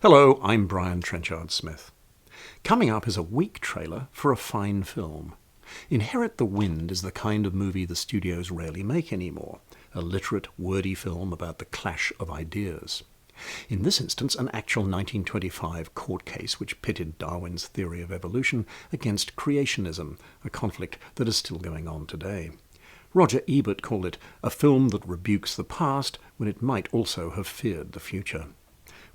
Hello, I'm Brian Trenchard-Smith. Coming up is a weak trailer for a fine film. Inherit the Wind is the kind of movie the studios rarely make anymore, a literate, wordy film about the clash of ideas. In this instance, an actual 1925 court case which pitted Darwin's theory of evolution against creationism, a conflict that is still going on today. Roger Ebert called it a film that rebukes the past when it might also have feared the future.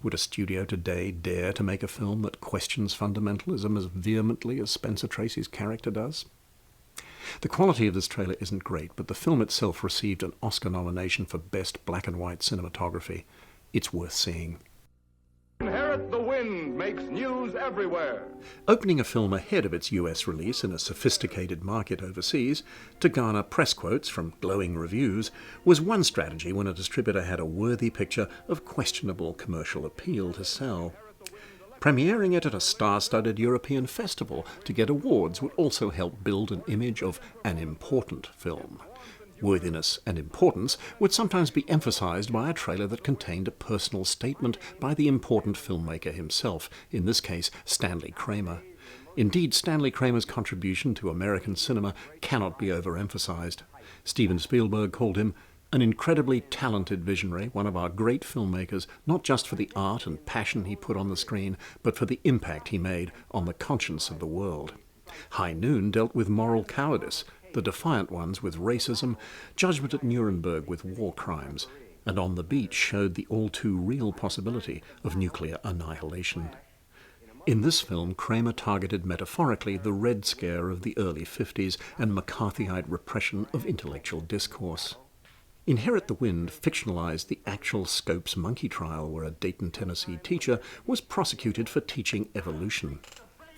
Would a studio today dare to make a film that questions fundamentalism as vehemently as Spencer Tracy's character does? The quality of this trailer isn't great, but the film itself received an Oscar nomination for Best Black and White Cinematography. It's worth seeing. Inherit the Wind makes news everywhere. Opening a film ahead of its US release in a sophisticated market overseas to garner press quotes from glowing reviews was one strategy when a distributor had a worthy picture of questionable commercial appeal to sell. Premiering it at a star-studded European festival to get awards would also help build an image of an important film. Worthiness and importance would sometimes be emphasized by a trailer that contained a personal statement by the important filmmaker himself, in this case Stanley Kramer. Indeed, Stanley Kramer's contribution to American cinema cannot be overemphasized. Steven Spielberg called him an incredibly talented visionary, one of our great filmmakers, not just for the art and passion he put on the screen, but for the impact he made on the conscience of the world. High Noon dealt with moral cowardice, The Defiant Ones with racism, Judgment at Nuremberg with war crimes, and On the Beach showed the all-too-real possibility of nuclear annihilation. In this film, Kramer targeted metaphorically the Red Scare of the early 50s and McCarthyite repression of intellectual discourse. Inherit the Wind fictionalized the actual Scopes monkey trial where a Dayton, Tennessee teacher was prosecuted for teaching evolution.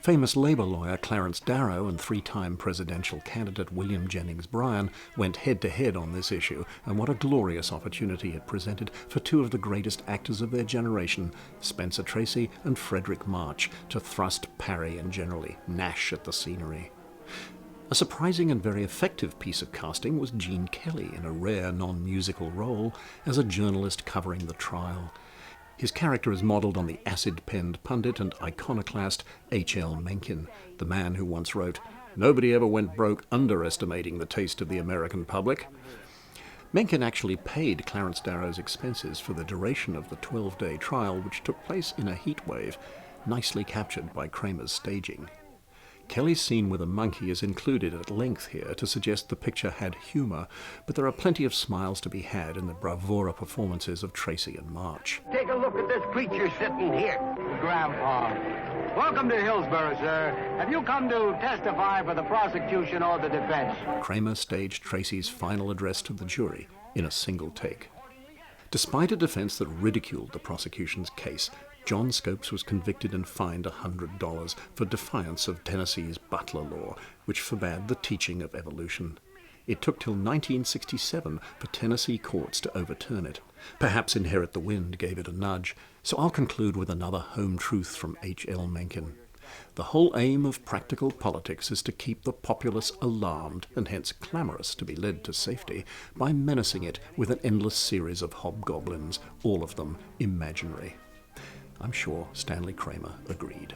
Famous Labour lawyer Clarence Darrow and three-time presidential candidate William Jennings Bryan went head-to-head on this issue, and what a glorious opportunity it presented for two of the greatest actors of their generation, Spencer Tracy and Fredric March, to thrust, parry, and generally gnash at the scenery. A surprising and very effective piece of casting was Gene Kelly in a rare non-musical role as a journalist covering the trial. His character is modelled on the acid-penned pundit and iconoclast H.L. Mencken, the man who once wrote, "Nobody ever went broke underestimating the taste of the American public." Mencken actually paid Clarence Darrow's expenses for the duration of the 12-day trial, which took place in a heatwave, nicely captured by Kramer's staging. Kelly's scene with a monkey is included at length here to suggest the picture had humour, but there are plenty of smiles to be had in the bravura performances of Tracy and March. Take a look at this creature sitting here. Grandpa. Welcome to Hillsborough, sir. Have you come to testify for the prosecution or the defense? Kramer staged Tracy's final address to the jury in a single take. Despite a defense that ridiculed the prosecution's case, John Scopes was convicted and fined $100 for defiance of Tennessee's Butler law, which forbade the teaching of evolution. It took till 1967 for Tennessee courts to overturn it. Perhaps Inherit the Wind gave it a nudge, so I'll conclude with another home truth from H.L. Mencken. The whole aim of practical politics is to keep the populace alarmed and hence clamorous to be led to safety by menacing it with an endless series of hobgoblins, all of them imaginary. I'm sure Stanley Kramer agreed.